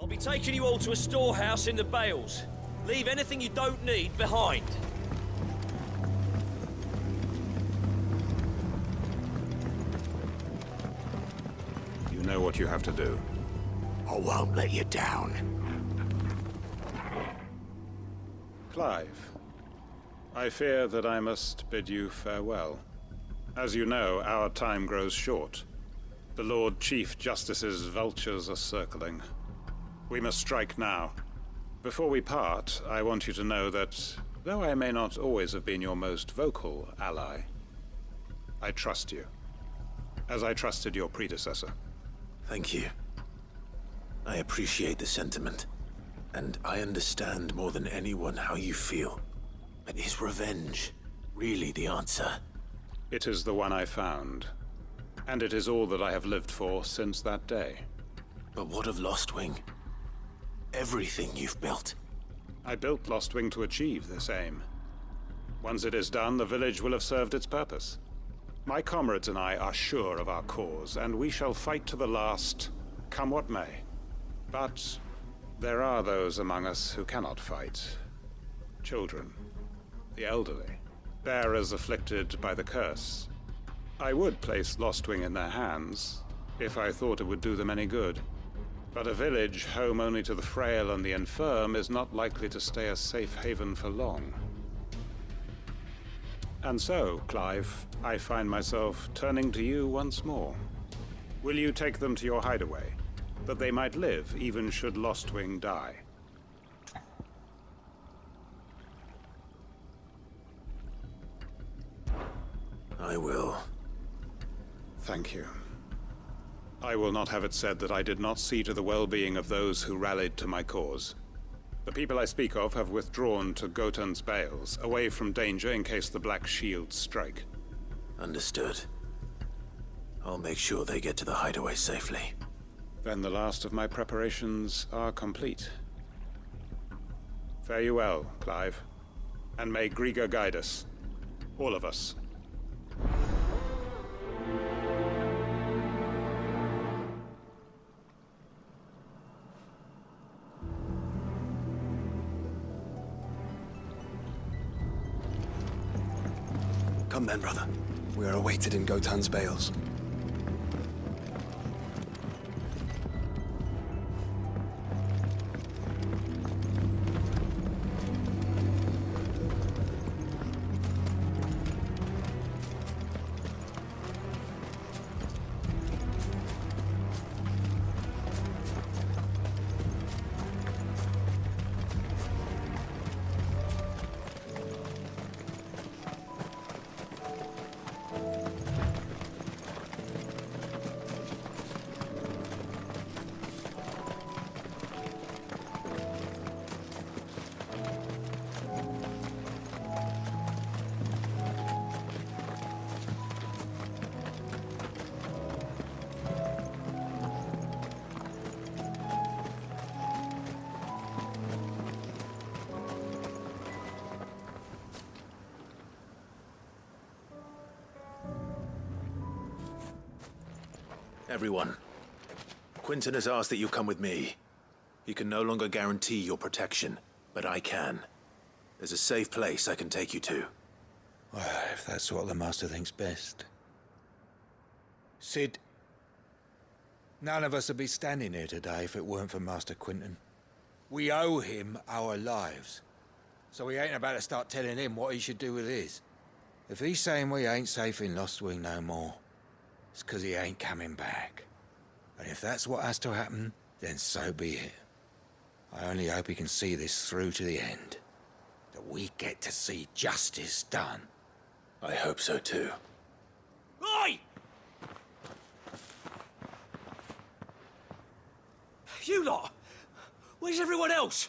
I'll be taking you all to a storehouse in the Bales. Leave anything you don't need behind. You know what you have to do. I won't let you down. Clive, I fear that I must bid you farewell. As you know, our time grows short. The Lord Chief Justice's vultures are circling. We must strike now. Before we part, I want you to know that, though I may not always have been your most vocal ally, I trust you, as I trusted your predecessor. Thank you. I appreciate the sentiment, and I understand more than anyone how you feel. But is revenge really the answer? It is the one I found, and it is all that I have lived for since that day. But what of Lostwing? Everything you've built. I built Lostwing to achieve this aim. Once it is done, the village will have served its purpose. My comrades and I are sure of our cause, and we shall fight to the last, come what may. But there are those among us who cannot fight. Children, the elderly, bearers afflicted by the curse. I would place Lostwing in their hands, if I thought it would do them any good. But a village home only to the frail and the infirm is not likely to stay a safe haven for long. And so, Clive, I find myself turning to you once more. Will you take them to your hideaway, that they might live even should Lostwing die? I will. Thank you. I will not have it said that I did not see to the well-being of those who rallied to my cause. The people I speak of have withdrawn to Gotan's Bales, away from danger in case the Black Shields strike. Understood. I'll make sure they get to the hideaway safely. Then the last of my preparations are complete. Fare you well, Clive. And may Griga guide us. All of us. Come then, brother. We are awaited in Gotan's Bales. Everyone, Quinton has asked that you come with me. He can no longer guarantee your protection, but I can. There's a safe place I can take you to. Well, if that's what the Master thinks best. Sid, none of us would be standing here today if it weren't for Master Quinton. We owe him our lives. So we ain't about to start telling him what he should do with his. If he's saying we ain't safe in Lostwing no more, it's 'cause he ain't coming back. And if that's what has to happen, then so be it. I only hope he can see this through to the end. That we get to see justice done. I hope so too. Oi! You lot! Where's everyone else?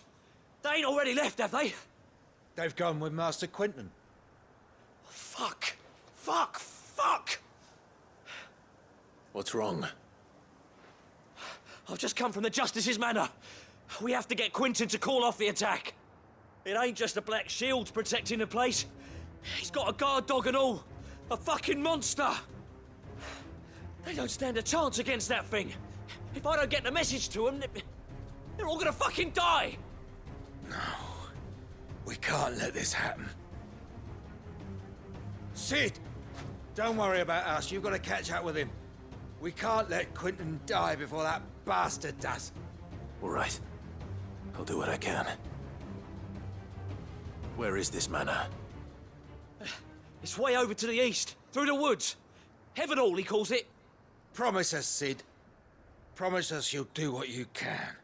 They ain't already left, have they? They've gone with Master Quinton. Fuck! Fuck! Fuck! What's wrong? I've just come from the Justice's Manor. We have to get Quinton to call off the attack. It ain't just the Black Shields protecting the place. He's got a guard dog and all. A fucking monster. They don't stand a chance against that thing. If I don't get the message to them... They're all gonna fucking die! We can't let this happen. Sid! Don't worry about us. You've got to catch up with him. We can't let Quentin die before that bastard does. All right. I'll do what I can. Where is this manor? It's way over to the east, through the woods. Heaven Hall, he calls it. Promise us, Sid. Promise us you'll do what you can.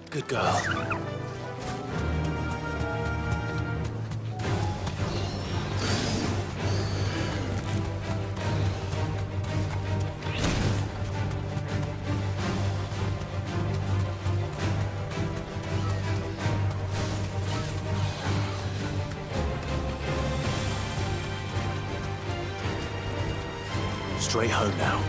Good girl. Straight home now.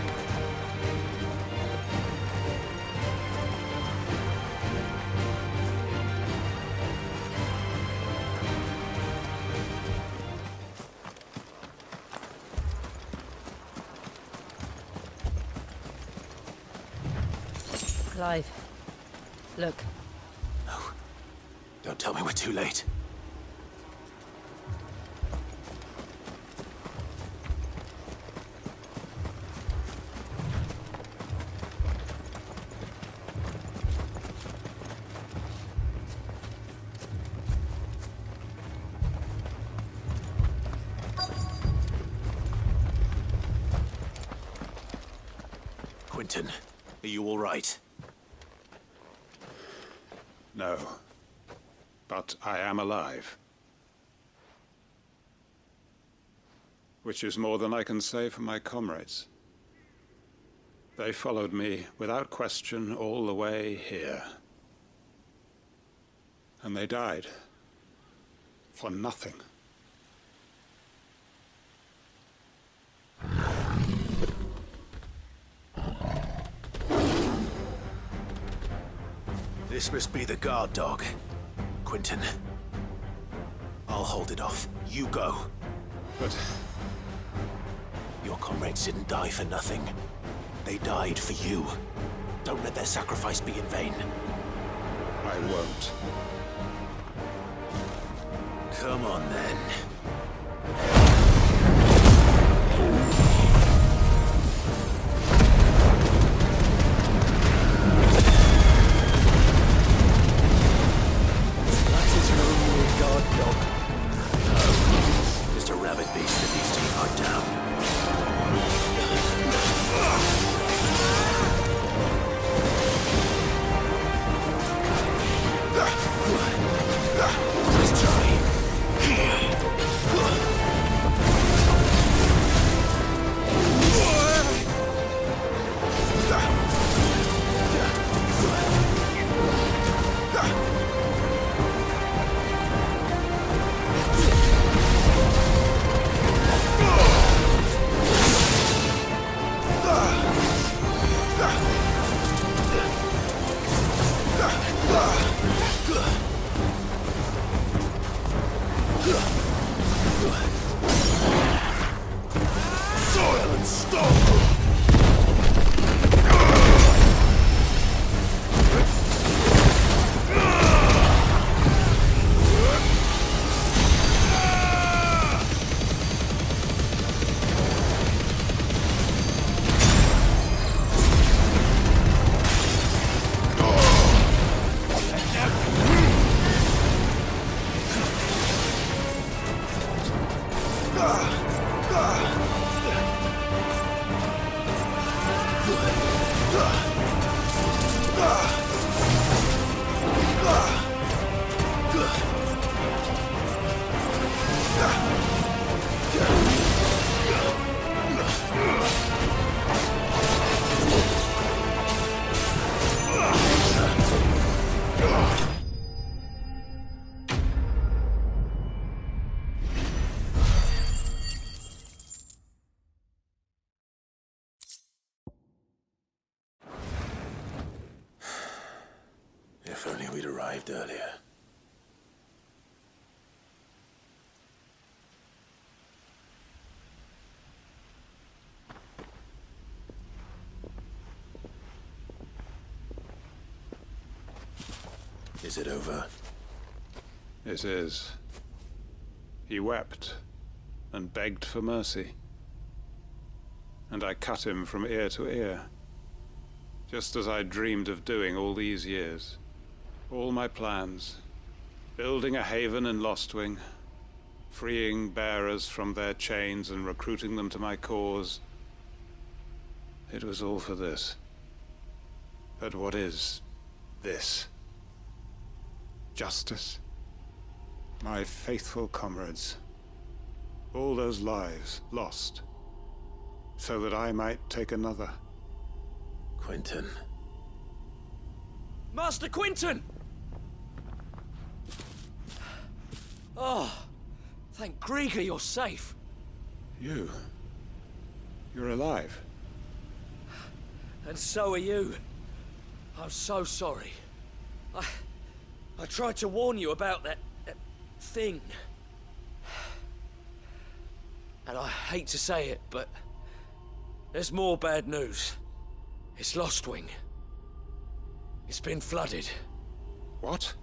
Clive, look. No. Don't tell me we're too late. Quentin, are you all right? No. But I am alive. Which is more than I can say for my comrades. They followed me without question all the way here. And they died. For nothing. This must be the guard dog. Quentin. I'll hold it off. You go. But Your comrades didn't die for nothing. They died for you. Don't let their sacrifice be in vain. I won't. Come on, then. Just a rabid beast that needs to be knocked down. Let's try. If only we'd arrived earlier. Is it over? It is. He wept and begged for mercy. And I cut him from ear to ear. Just as I dreamed of doing all these years. All my plans. Building a haven in Lostwing. Freeing bearers from their chains and recruiting them to my cause. It was all for this. But what is this? Justice? My faithful comrades. All those lives lost. So that I might take another. Quentin. Master Quinton! Oh, thank Grieger you're safe. You? You're alive? And so are you. I'm so sorry. I tried to warn you about that thing. And I hate to say it, but there's more bad news. It's Lostwing. It's been flooded. What?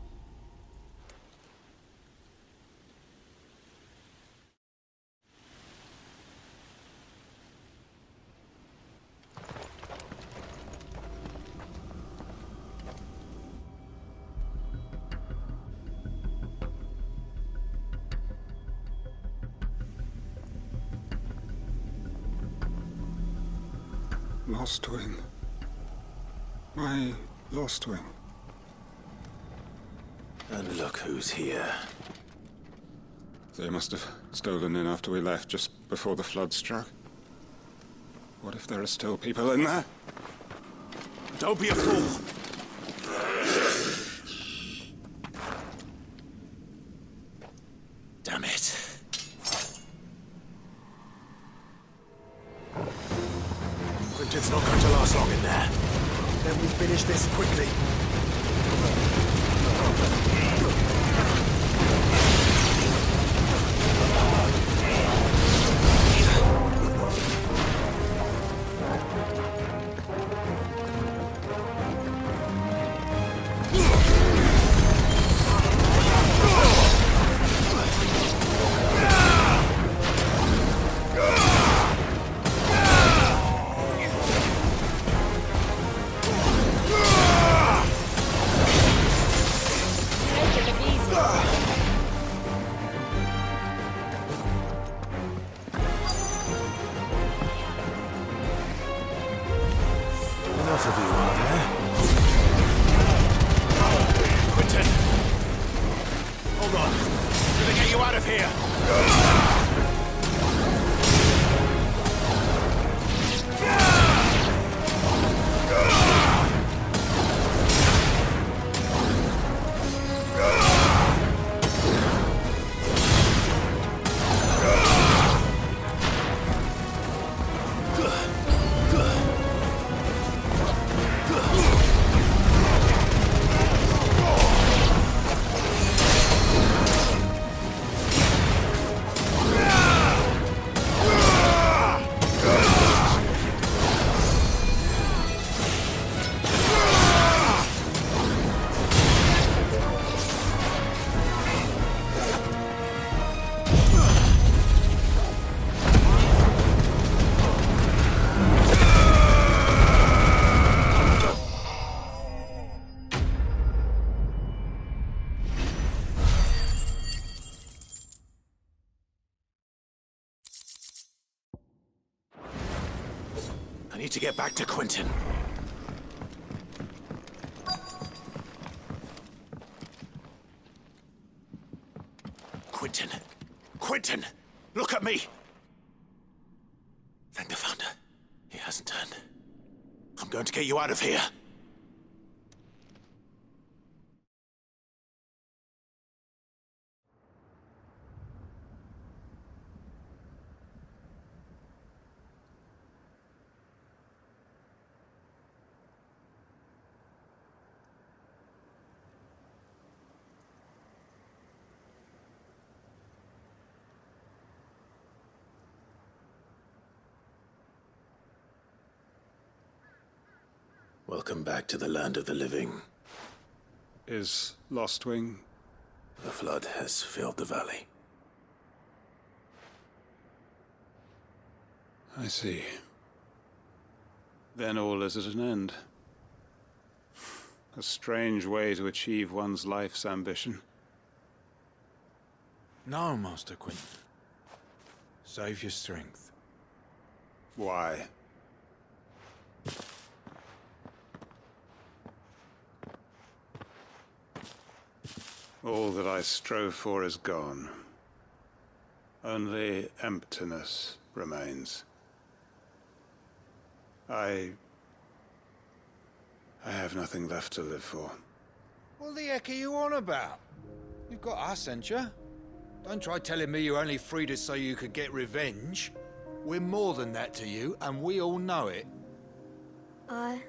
Lostwing. My Lostwing. And look who's here. They must have stolen in after we left, just before the flood struck. What if there are still people in there? Don't be a fool! Damn it. Quentin's not going to last long in there. Then we finish this quickly. Enough of you, are there? Quentin! Hold on. I'm gonna get you out of here! I need to get back to Quentin. Quentin! Quentin! Look at me! Thank the Founder. He hasn't turned. I'm going to get you out of here. Welcome back to the land of the living. Is Lostwing? The flood has filled the valley. I see. Then all is at an end. A strange way to achieve one's life's ambition. No, Master Quinton. Save your strength. Why? All that I strove for is gone. Only emptiness remains. I have nothing left to live for. What the heck are you on about? You've got us, ain't you? Don't try telling me you only freed us so you could get revenge. We're more than that to you, and we all know it. I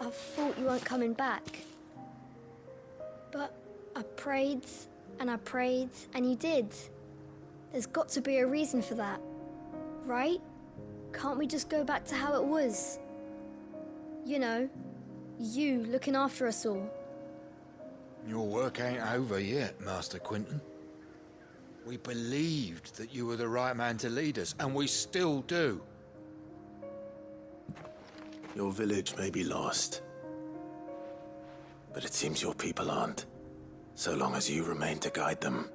thought you weren't coming back. But I prayed, and you did. There's got to be a reason for that, right? Can't we just go back to how it was? You know, you looking after us all. Your work ain't over yet, Master Quinton. We believed that you were the right man to lead us, and we still do. Your village may be lost, but it seems your people aren't, so long as you remain to guide them.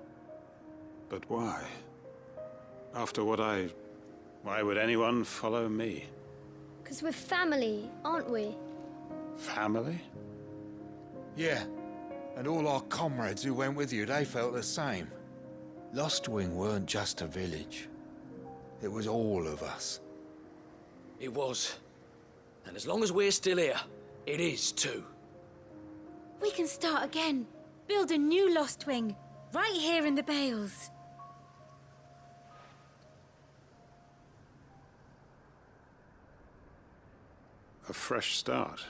But why? After what why would anyone follow me? 'Cause we're family, aren't we? Family? Yeah, and all our comrades who went with you, they felt the same. Lostwing weren't just a village. It was all of us. It was. And as long as we're still here, it is too. We can start again. Build a new Lostwing, right here in the Bales. A fresh start.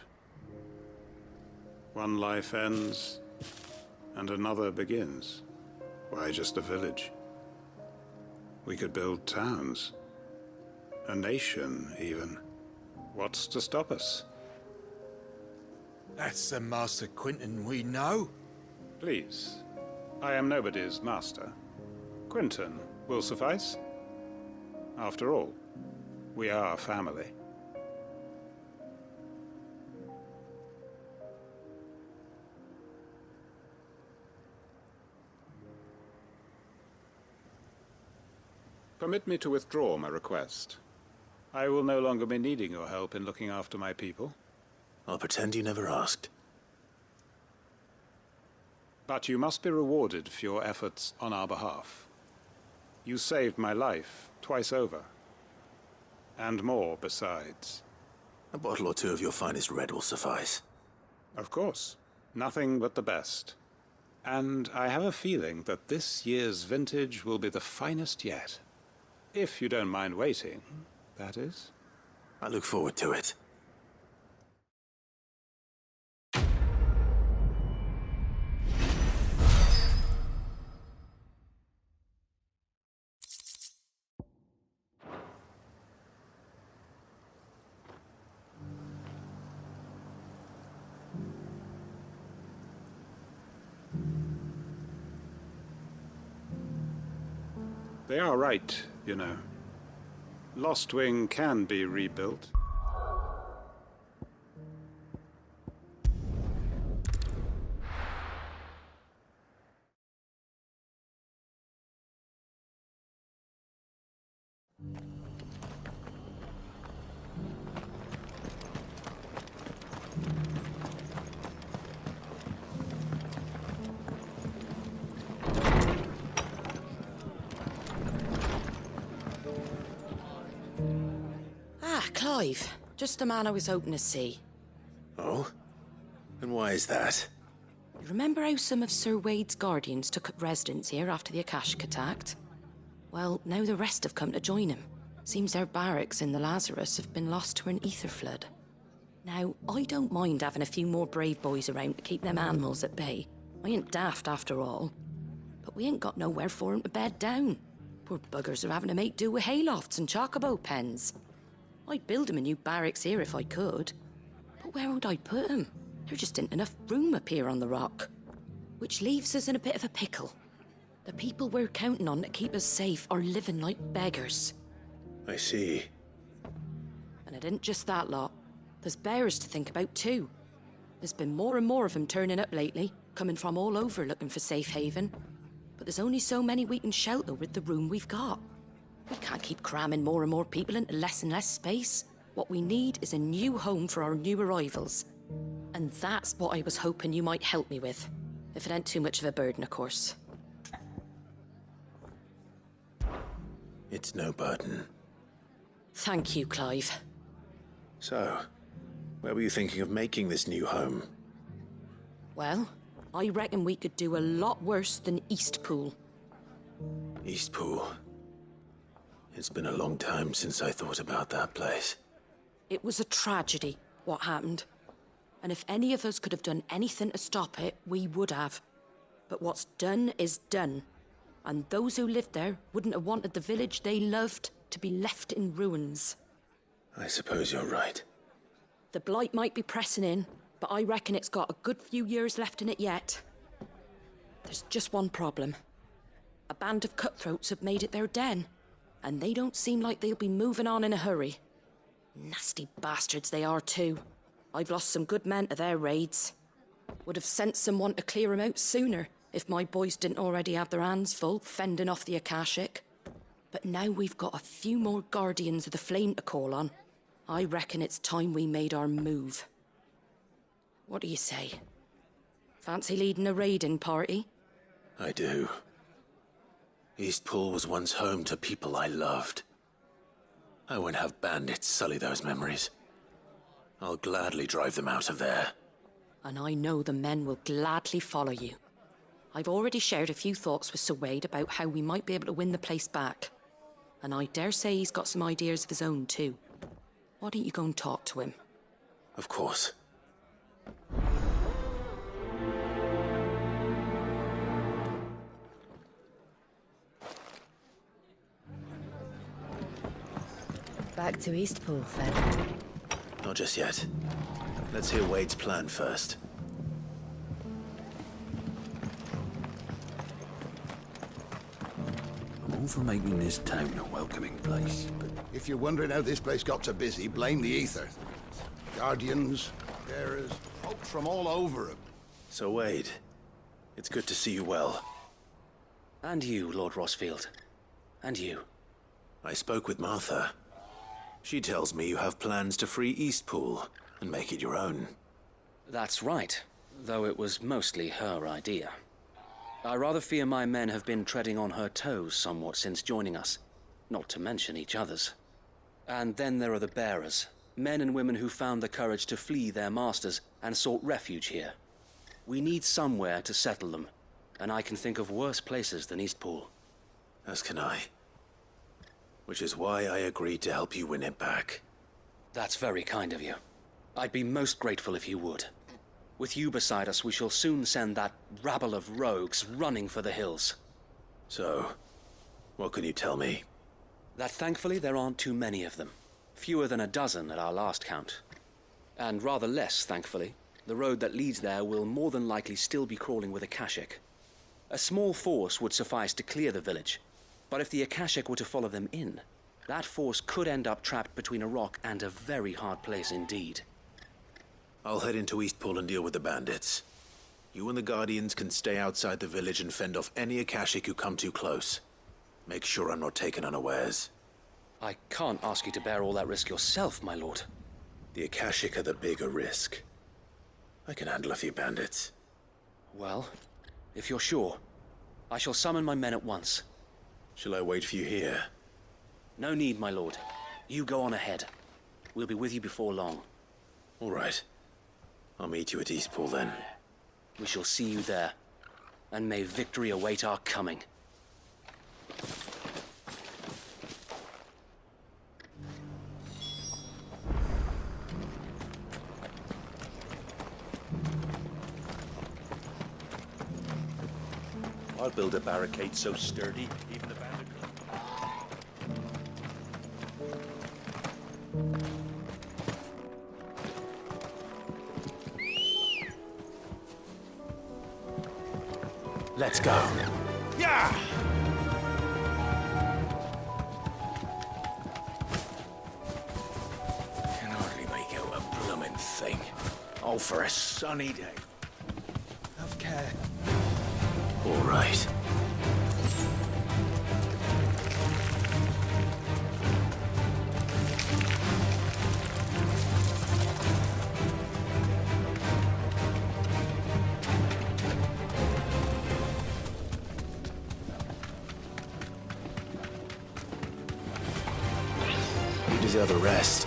One life ends, and another begins. Why just a village? We could build towns. A nation, even. What's to stop us? That's the Master Quinton we know. Please. I am nobody's master. Quinton will suffice. After all, we are family. Permit me to withdraw my request. I will no longer be needing your help in looking after my people. I'll pretend you never asked. But you must be rewarded for your efforts on our behalf. You saved my life twice over. And more besides. A bottle or two of your finest red will suffice. Of course. Nothing but the best. And I have a feeling that this year's vintage will be the finest yet. If you don't mind waiting, that is. I look forward to it. They are right, you know. Lostwing can be rebuilt. Clive, just the man I was hoping to see. Oh? And why is that? You remember how some of Sir Wade's guardians took up residence here after the Cappasgt attacked? Well, now the rest have come to join him. Seems their barracks in the Lazarus have been lost to an ether flood. Now, I don't mind having a few more brave boys around to keep them animals at bay. I ain't daft after all. But we ain't got nowhere for 'em to bed down. Poor buggers are having to make do with haylofts and chocobo pens. I'd build 'em a new barracks here if I could. But where would I put them? There just isn't enough room up here on the rock. Which leaves us in a bit of a pickle. The people we're counting on to keep us safe are living like beggars. I see. And it isn't just that lot. There's bears to think about too. There's been more and more of them turning up lately, coming from all over looking for safe haven. But there's only so many we can shelter with the room we've got. We can't keep cramming more and more people into less and less space. What we need is a new home for our new arrivals. And that's what I was hoping you might help me with. If it ain't too much of a burden, of course. It's no burden. Thank you, Clive. So, where were you thinking of making this new home? Well, I reckon we could do a lot worse than Eastpool. Eastpool. It's been a long time since I thought about that place. It was a tragedy, what happened. And if any of us could have done anything to stop it, we would have. But what's done is done. And those who lived there wouldn't have wanted the village they loved to be left in ruins. I suppose you're right. The blight might be pressing in, but I reckon it's got a good few years left in it yet. There's just one problem. A band of cutthroats have made it their den, and they don't seem like they'll be moving on in a hurry. Nasty bastards they are too. I've lost some good men to their raids. Would have sent someone to clear 'em out sooner if my boys didn't already have their hands full fending off the Cappasgt. But now we've got a few more Guardians of the Flame to call on. I reckon it's time we made our move. What do you say? Fancy leading a raiding party? I do. Eastpool was once home to people I loved. I won't have bandits sully those memories. I'll gladly drive them out of there. And I know the men will gladly follow you. I've already shared a few thoughts with Sir Wade about how we might be able to win the place back. And I dare say he's got some ideas of his own too. Why don't you go and talk to him? Of course. Back to Eastpool, then. Not just yet. Let's hear Wade's plan first. I'm all for making this town a welcoming place, but If you're wondering how this place got so busy, blame the ether. Guardians, bearers, folks from all over. So Wade, it's good to see you well. And you, Lord Rossfield. And you. I spoke with Martha. She tells me you have plans to free Eastpool and make it your own. That's right, though it was mostly her idea. I rather fear my men have been treading on her toes somewhat since joining us, not to mention each other's. And then there are the bearers, men and women who found the courage to flee their masters and sought refuge here. We need somewhere to settle them, and I can think of worse places than Eastpool. As can I. Which is why I agreed to help you win it back. That's very kind of you. I'd be most grateful if you would. With you beside us, we shall soon send that rabble of rogues running for the hills. So, what can you tell me? That thankfully there aren't too many of them. Fewer than a dozen at our last count. And rather less, thankfully. The road that leads there will more than likely still be crawling with Cappasgt. A small force would suffice to clear the village. But if the Cappasgt were to follow them in, that force could end up trapped between a rock and a very hard place indeed. I'll head into Eastpool and deal with the bandits. You and the Guardians can stay outside the village and fend off any Cappasgt who come too close. Make sure I'm not taken unawares. I can't ask you to bear all that risk yourself, my lord. The Cappasgt are the bigger risk. I can handle a few bandits. Well, if you're sure, I shall summon my men at once. Shall I wait for you here? No need, my lord. You go on ahead. We'll be with you before long. All right. I'll meet you at Eastpool then. We shall see you there. And may victory await our coming. I'll build a barricade so sturdy, even the bandit could... Let's go. Yeah! Can hardly make out a bloomin' thing. All for a sunny day. Have care. All right. You deserve a rest.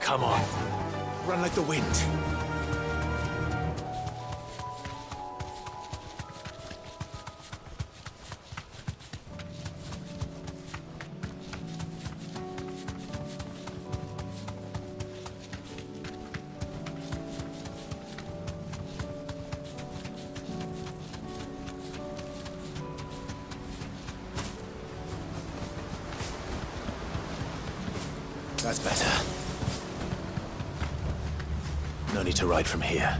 Come on. Run like the wind. That's better. No need to ride from here.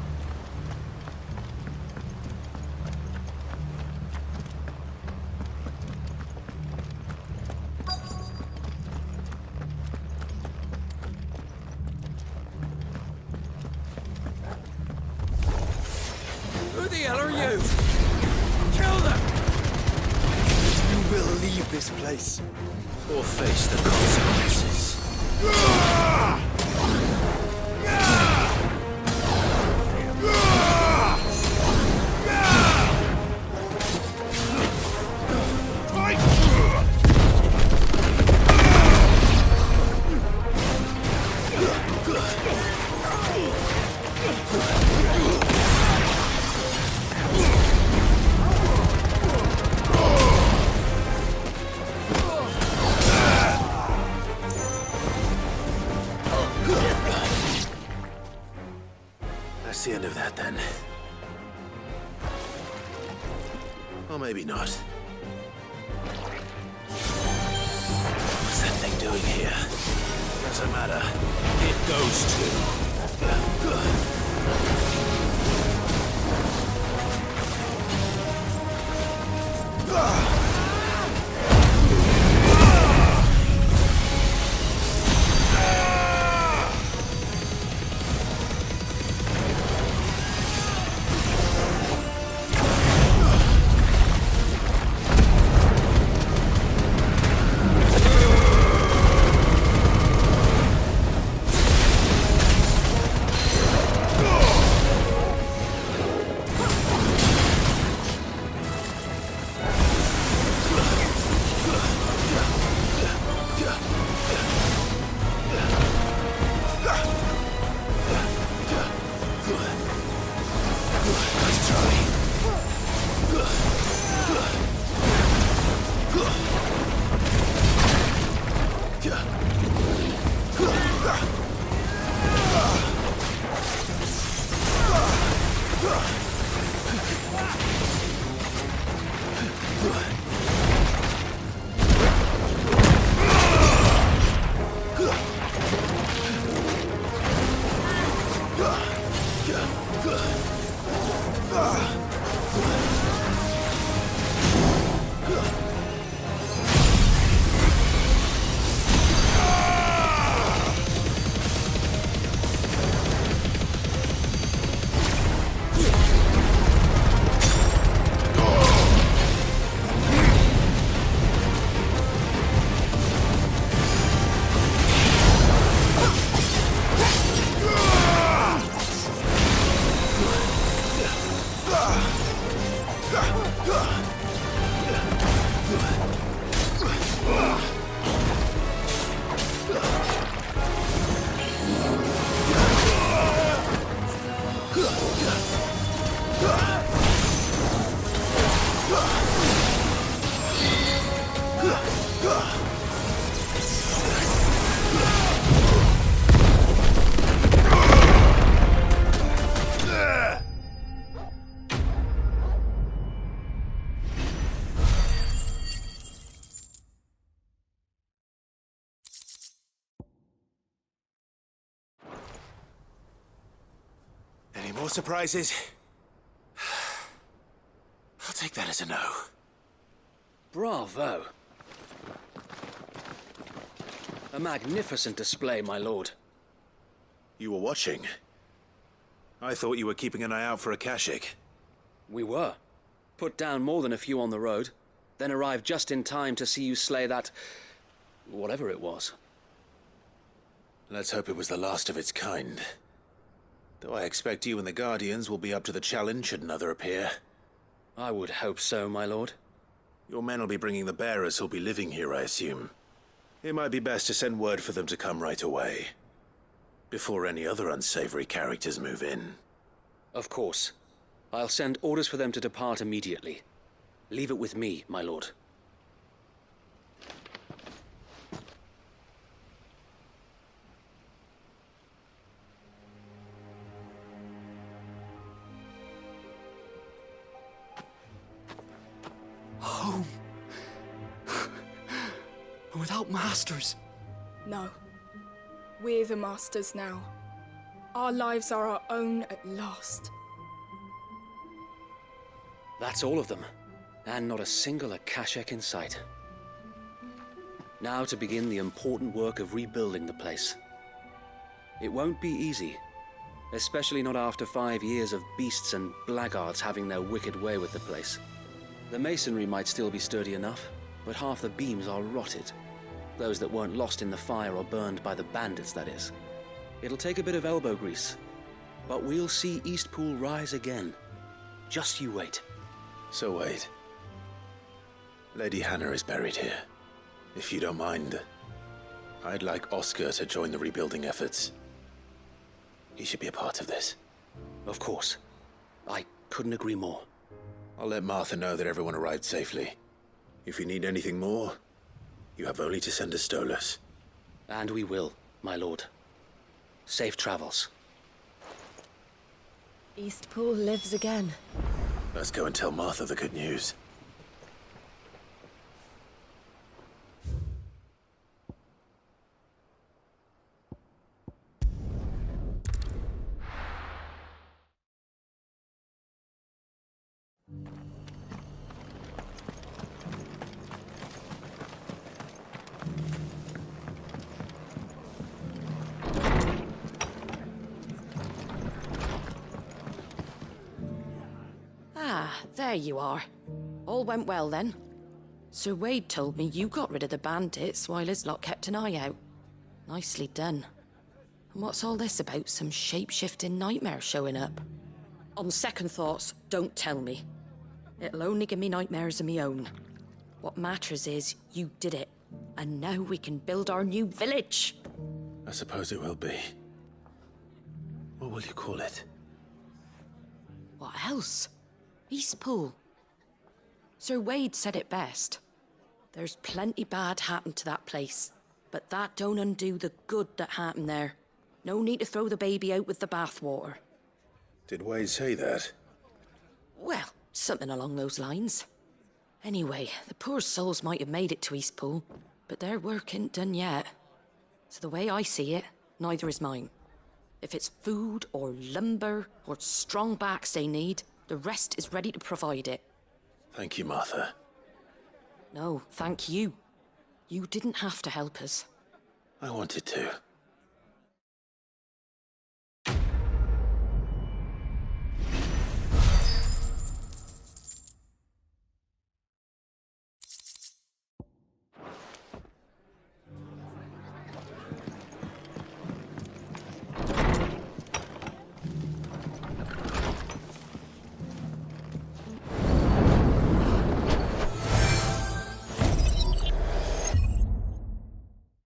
Who the hell are you? Kill them! You will leave this place. Or face the consequences. That's the end of that, then. Or maybe not. What's that thing doing here? Doesn't matter. It goes to. Any more surprises? I'll take that as a no. Bravo. A magnificent display, my lord. You were watching? I thought you were keeping an eye out for a Cappasgt. We were. Put down more than a few on the road, then arrived just in time to see you slay that... whatever it was. Let's hope it was the last of its kind. Though I expect you and the Guardians will be up to the challenge should another appear. I would hope so, my lord. Your men will be bringing the bearers who'll be living here, I assume. It might be best to send word for them to come right away. Before any other unsavory characters move in. Of course. I'll send orders for them to depart immediately. Leave it with me, my lord. Home. Without masters. No. We're the masters now. Our lives are our own at last. That's all of them. And not a single Cappasgt in sight. Now to begin the important work of rebuilding the place. It won't be easy. Especially not after 5 years of beasts and blackguards having their wicked way with the place. The masonry might still be sturdy enough, but half the beams are rotted. Those that weren't lost in the fire or burned by the bandits, that is. It'll take a bit of elbow grease, but we'll see Eastpool rise again. Just you wait. So wait. Lady Hannah is buried here. If you don't mind, I'd like Oscar to join the rebuilding efforts. He should be a part of this. Of course. I couldn't agree more. I'll let Martha know that everyone arrived safely. If you need anything more, you have only to send a Stolas. And we will, my lord. Safe travels. Eastpool lives again. Let's go and tell Martha the good news. There you are. All went well then. Sir Wade told me you got rid of the bandits while his lot kept an eye out. Nicely done. And what's all this about some shape-shifting nightmare showing up? On second thoughts, don't tell me. It'll only give me nightmares of my own. What matters is you did it. And now we can build our new village. I suppose it will be. What will you call it? What else? Eastpool. Sir Wade said it best. There's plenty bad happened to that place, but that don't undo the good that happened there. No need to throw the baby out with the bathwater. Did Wade say that? Well, something along those lines. Anyway, the poor souls might have made it to Eastpool, but their work ain't done yet. So the way I see it, neither is mine. If it's food or lumber or strong backs they need, the rest is ready to provide it. Thank you, Martha. No, thank you. You didn't have to help us. I wanted to.